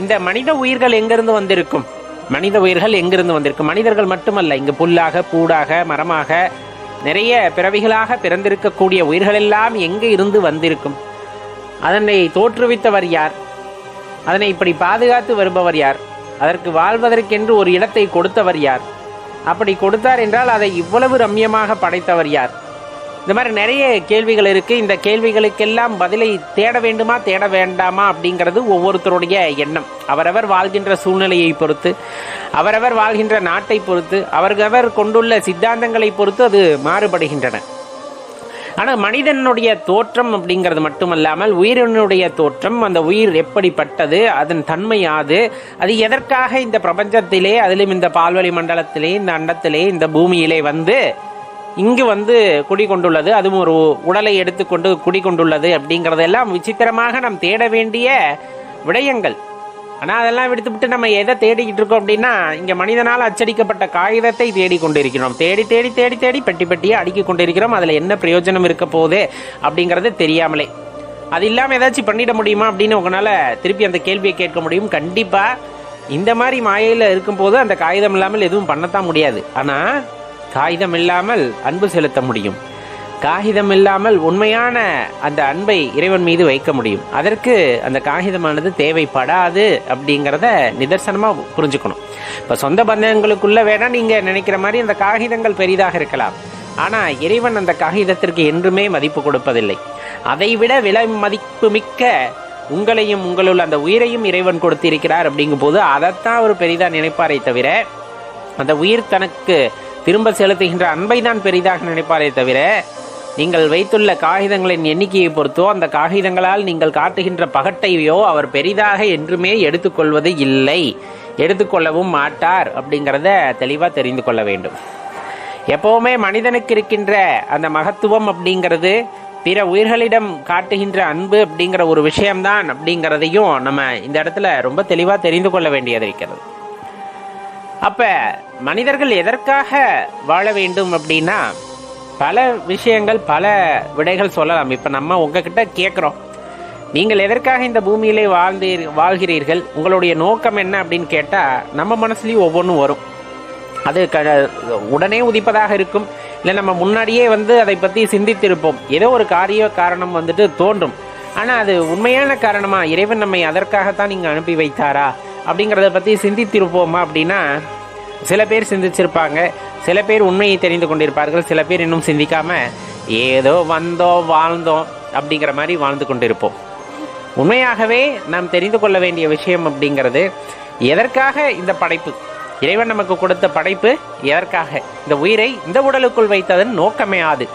இந்த மனித உயிர்கள் எங்கிருந்து வந்திருக்கும்? மனித உயிர்கள் எங்கிருந்து வந்திருக்கும்? மனிதர்கள் மட்டுமல்ல, இங்கு புல்லாக, பூடாக, மரமாக, நிறைய பிறவிகளாக பிறந்திருக்கக்கூடிய உயிர்கள் எல்லாம் எங்கே இருந்து வந்திருக்கும்? அதனை தோற்றுவித்தவர் யார்? அதனை இப்படி பாதுகாத்து வருபவர் யார்? அதற்கு வாழ்வதற்கென்று ஒரு இடத்தை கொடுத்தவர் யார்? அப்படி கொடுத்தார் என்றால் அதை இவ்வளவு ரம்யமாக படைத்தவர் யார்? இந்த மாதிரி நிறைய கேள்விகள் இருக்கு. இந்த கேள்விகளுக்கெல்லாம் பதிலை தேட வேண்டுமா தேட வேண்டாமா அப்படிங்கிறது ஒவ்வொருத்தருடைய எண்ணம். அவரவர் வாழ்கின்ற சூழ்நிலையை பொறுத்து, அவரவர் வாழ்கின்ற நாட்டை பொறுத்து, அவரவர் கொண்டுள்ள சித்தாந்தங்களை பொறுத்து அது மாறுபடுகின்றன. ஆனால் மனிதனுடைய தோற்றம் அப்படிங்கிறது மட்டுமல்லாமல் உயிரினுடைய தோற்றம், அந்த உயிர் எப்படிப்பட்டது, அதன் தன்மை யாது, அது எதற்காக இந்த பிரபஞ்சத்திலே, அதிலும் இந்த பால்வெளி மண்டலத்திலே, இந்த அண்டத்திலே, இந்த பூமியிலே இங்கு குடிகொண்டுள்ளது, அதுவும் ஒரு உடலை எடுத்துக்கொண்டு குடிகொண்டுள்ளது அப்படிங்கிறதெல்லாம் விசித்திரமாக நாம் தேட வேண்டிய விடயங்கள். ஆனால் அதெல்லாம் விடுத்துவிட்டு நம்ம எதை தேடிக்கிட்டு இருக்கோம் அப்படின்னா, இங்கே மனிதனால் அச்சடிக்கப்பட்ட காகிதத்தை தேடிக்கொண்டிருக்கிறோம். தேடி தேடி தேடி தேடி பெட்டி பெட்டியை அடுக்கி கொண்டிருக்கிறோம். அதில் என்ன பிரயோஜனம் இருக்க போகுது அப்படிங்கிறது தெரியாமலே. அது இல்லாமல் ஏதாச்சும் பண்ணிட முடியுமா அப்படின்னு உங்களால் திருப்பி அந்த கேள்வியை கேட்க முடியும். கண்டிப்பாக இந்த மாதிரி மாயையில் இருக்கும்போது அந்த காகிதம் இல்லாமல் எதுவும் பண்ணத்தான் முடியாது. ஆனால் காகிதம் இல்லாமல் அன்பு செலுத்த முடியும். காகிதம் இல்லாமல் உண்மையான அந்த அன்பை இறைவன் மீது வைக்க முடியும். அதற்கு அந்த காகிதமானது தேவைப்படாது அப்படிங்கிறத நிதர்சனமாக புரிஞ்சுக்கணும். இப்போ சொந்த பந்தங்களுக்குள்ள வேணா நீங்கள் நினைக்கிற மாதிரி அந்த காகிதங்கள் பெரிதாக இருக்கலாம். ஆனால் இறைவன் அந்த காகிதத்திற்கு என்றுமே மதிப்பு கொடுப்பதில்லை. அதைவிட விலை மதிப்பு மிக்க உங்களையும் உங்களுள்ள அந்த உயிரையும் இறைவன் கொடுத்திருக்கிறார். அப்படிங்கும் போது அதைத்தான் அவர் பெரிதாக நினைப்பாரை தவிர, அந்த உயிர் தனக்கு திரும்ப செலுத்துகின்ற அன்பை தான் பெரிதாக நினைப்பாரே தவிர, நீங்கள் வைத்துள்ள காகிதங்களின் எண்ணிக்கையை பொறுத்தோ, அந்த காகிதங்களால் நீங்கள் காட்டுகின்ற பகட்டையோ அவர் பெரிதாக என்றுமே எடுத்துக்கொள்வது இல்லை, எடுத்துக்கொள்ளவும் மாட்டார். அப்படிங்கிறத தெளிவாக தெரிந்து கொள்ள வேண்டும். எப்பவுமே மனிதனுக்கு இருக்கின்ற அந்த மகத்துவம் அப்படிங்கிறது பிற உயிர்களிடம் காட்டுகின்ற அன்பு அப்படிங்கிற ஒரு விஷயம்தான் அப்படிங்கிறதையும் நம்ம இந்த இடத்துல ரொம்ப தெளிவாக தெரிந்து கொள்ள வேண்டியது இருக்கிறது. அப்ப மனிதர்கள் எதற்காக வாழ வேண்டும் அப்படின்னா, பல விஷயங்கள், பல விடைகள் சொல்லலாம். இப்ப நம்ம உங்ககிட்ட கேட்குறோம், நீங்கள் எதற்காக இந்த பூமியிலே வாழ்கிறீர்கள், உங்களுடைய நோக்கம் என்ன அப்படின்னு கேட்டா நம்ம மனசுலயும் ஒவ்வொன்றும் வரும். அது உடனே உதிப்பதாக இருக்கும், இல்லை நம்ம முன்னாடியே அதை பத்தி சிந்தித்திருப்போம். ஏதோ ஒரு காரணம் தோன்றும். ஆனா அது உண்மையான காரணமா, இறைவன் நம்மை அதற்காகத்தான் இங்க அனுப்பி வைத்தாரா அப்படிங்கிறத பற்றி சிந்தித்திருப்போமா அப்படின்னா, சில பேர் சிந்திச்சிருப்பாங்க, சில பேர் உண்மையை தெரிந்து கொண்டிருப்பார்கள், சில பேர் இன்னும் சிந்திக்காம ஏதோ வந்தோம் வாழ்ந்தோம் அப்படிங்கிற மாதிரி வாழ்ந்து கொண்டிருப்போம். உண்மையாகவே நாம் தெரிந்து கொள்ள வேண்டிய விஷயம் அப்படிங்கிறது, எதற்காக இந்த படைப்பு, இறைவன் நமக்கு கொடுத்த படைப்பு எதற்காக, இந்த உயிரை இந்த உடலுக்குள் வைத்ததன் நோக்கமே அது.